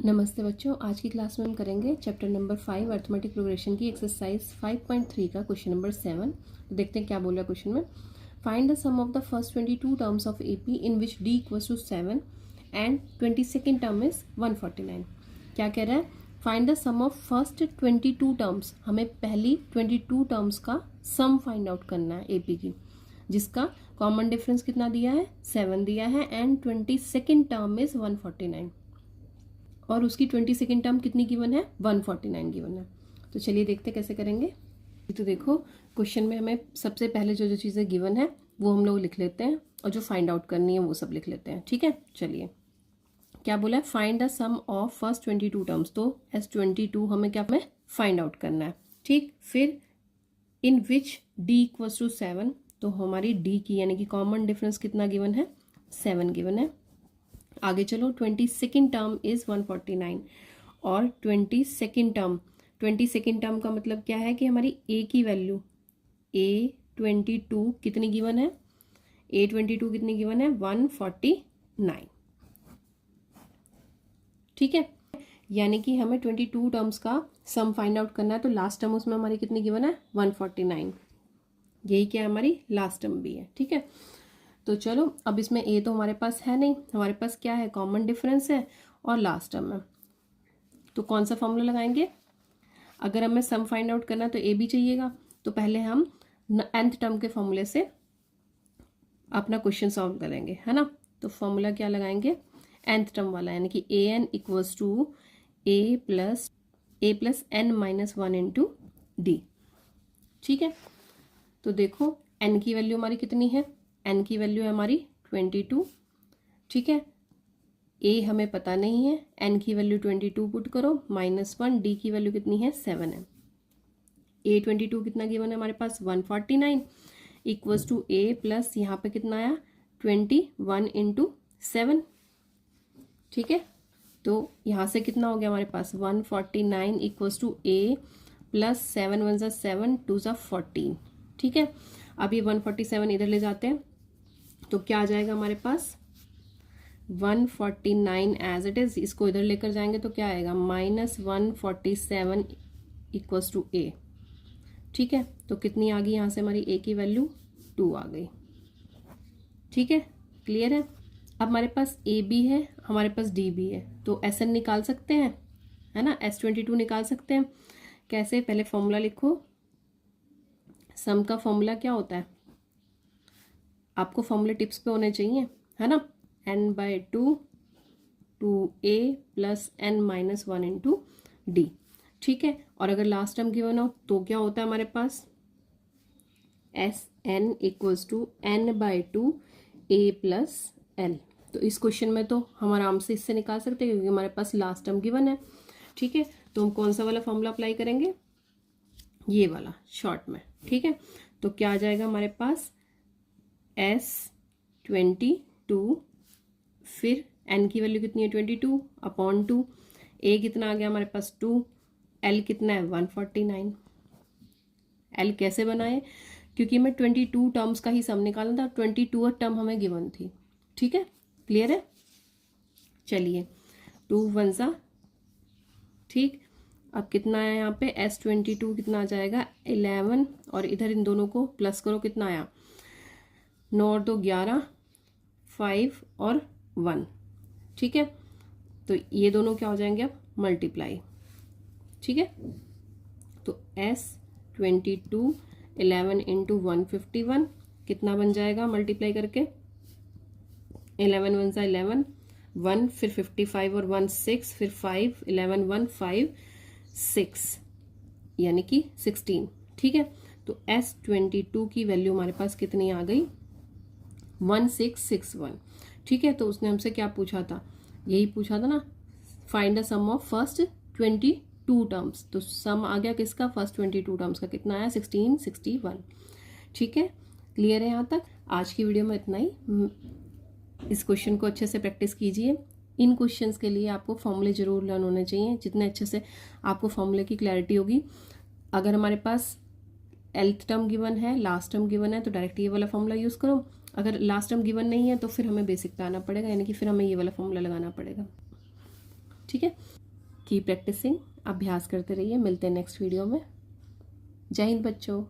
नमस्ते बच्चों, आज की क्लास में हम करेंगे चैप्टर नंबर 5 अर्थमेटिक प्रोग्रेशन की एक्सरसाइज 5.3 का क्वेश्चन नंबर 7। तो देखते हैं क्या बोल रहा है क्वेश्चन में। Find the sum of the first 22 terms of AP in which d equals to 7 and 22nd term is 149। क्या कह रहा है? Find the sum of first 22 terms. हमें पहली 22 टर्म्स का सम फाइंड आउट करना है एपी की, जिसका कॉमन डिफरेंस कितना दिया है? 7 दिया है एंड 22nd टर्म इज 149 और उसकी 22nd टर्म कितनी गिवन है? 149 गिवन है। तो चलिए देखते कैसे करेंगे। तो देखो क्वेश्चन में हमें सबसे पहले जो जो चीज़ें गिवन है वो हम लोग लिख लेते हैं और जो फाइंड आउट करनी है वो सब लिख लेते हैं। ठीक है, चलिए क्या बोला है? Find the sum of first 22 terms. तो S22 हमें क्या हमें फाइंड आउट करना है। ठीक, फिर इन विच डी इक्वल्स टू 7, तो हमारी डी की यानी कि कॉमन डिफरेंस कितना गिवन है? 7 गिवन है। आगे चलो, 22nd टर्म इज 149 और 22nd टर्म का मतलब क्या है कि हमारी ए की वैल्यू A22 कितनी गिवन है? A22 कितनी गिवन है? 149। ठीक है, यानी कि हमें 22 टर्म्स का सम फाइंड आउट करना है। तो लास्ट टर्म उसमें हमारी कितनी गिवन है? 149। यही क्या हमारी लास्ट टर्म भी है। ठीक है, तो चलो अब इसमें ए तो हमारे पास है नहीं, हमारे पास क्या है? कॉमन डिफरेंस है और लास्ट टर्म है। तो कौन सा फॉर्मूला लगाएंगे? अगर हमें सम फाइंड आउट करना है तो ए भी चाहिएगा, तो पहले हम nth टर्म के फॉर्मूले से अपना क्वेश्चन सॉल्व करेंगे, है ना। तो फॉर्मूला क्या लगाएंगे? nth टर्म वाला, यानी कि a n equals to a plus n-1 into d. ठीक है, तो देखो n की वैल्यू हमारी कितनी है? n की वैल्यू है हमारी 22। ठीक है, a हमें पता नहीं है, n की वैल्यू 22 पुट करो, -1, d की वैल्यू कितनी है? 7 है। A22 कितना गिवन है हमारे पास? 149 इक्वल्स टू a प्लस यहाँ पे कितना आया? 21 इंटू 7। ठीक है, तो यहाँ से कितना हो गया हमारे पास? 149 इक्वल्स टू a प्लस 7 1 7 2 14। ठीक है, अब ये 147 इधर ले जाते हैं तो क्या आ जाएगा हमारे पास? 149 एज इट इज, इसको इधर लेकर जाएंगे तो क्या आएगा? -147 इक्वल्स टू ए। ठीक है, तो कितनी आ गई यहाँ से हमारी ए की वैल्यू? 2 आ गई। ठीक है, क्लियर है। अब हमारे पास ए भी है, हमारे पास डी भी है, तो एस एन निकाल सकते हैं, है ना। S22 निकाल सकते हैं। कैसे? पहले फॉर्मूला लिखो। सम का फॉर्मूला क्या होता है? आपको फॉर्मूले टिप्स पे होने चाहिए, है ना। n/2 2a plus n-1 into d. ठीक है, और अगर लास्ट टर्म गिवन हो तो क्या होता है हमारे पास? Sn equals to n/2 a plus l। तो इस क्वेश्चन में तो हम आराम से इससे निकाल सकते हैं क्योंकि हमारे पास लास्ट टर्म गिवन है। ठीक है, तो हम कौन सा वाला फॉर्मूला अप्लाई करेंगे? ये वाला शॉर्ट में। ठीक है, तो क्या आ जाएगा हमारे पास? S22, फिर n की वैल्यू कितनी है? 22 अपॉन 2, a कितना आ गया हमारे पास? 2, l कितना है? 149। l कैसे बनाए? क्योंकि हमें 22 टर्म्स का ही सम निकालना था, 22 टर्म हमें गिवन थी। ठीक है, क्लियर है। चलिए 2 1 सा, ठीक। अब कितना है यहाँ पे? S22 कितना आ जाएगा? 11, और इधर इन दोनों को प्लस करो, कितना आया? 9 और 2 11, 5 और 1। ठीक है, तो ये दोनों क्या हो जाएंगे अब? मल्टीप्लाई। ठीक है, तो S22 11 इंटू 151 कितना बन जाएगा मल्टीप्लाई करके? 11 1 सा 11, 1 फिर 55 और 1 6, फिर 5 11 1 5 6, यानी कि 16। ठीक है, तो S22 की वैल्यू हमारे पास कितनी आ गई? 1661। ठीक है, तो उसने हमसे क्या पूछा था? यही पूछा था ना, find the sum of first 22 terms. तो सम आ गया किसका? फर्स्ट 22 टर्म्स का। कितना आया? 1661। ठीक है, क्लियर है यहाँ तक। आज की वीडियो में इतना ही। इस क्वेश्चन को अच्छे से प्रैक्टिस कीजिए। इन क्वेश्चंस के लिए आपको फॉर्मूले जरूर लर्न होने चाहिए। जितने अच्छे से आपको फॉर्मूले की क्लैरिटी होगी, अगर हमारे पास एल्थ टर्म गिवन है, लास्ट टर्म गिवन है, तो डायरेक्ट ये वाला फॉर्मूला यूज़ करो। अगर लास्ट टर्म गिवन नहीं है तो फिर हमें बेसिक पे आना पड़ेगा, यानी कि फिर हमें ये वाला फॉर्मूला लगाना पड़ेगा। ठीक है, की प्रैक्टिसिंग, अभ्यास करते रहिए। मिलते हैं नेक्स्ट वीडियो में। जय हिंद बच्चों।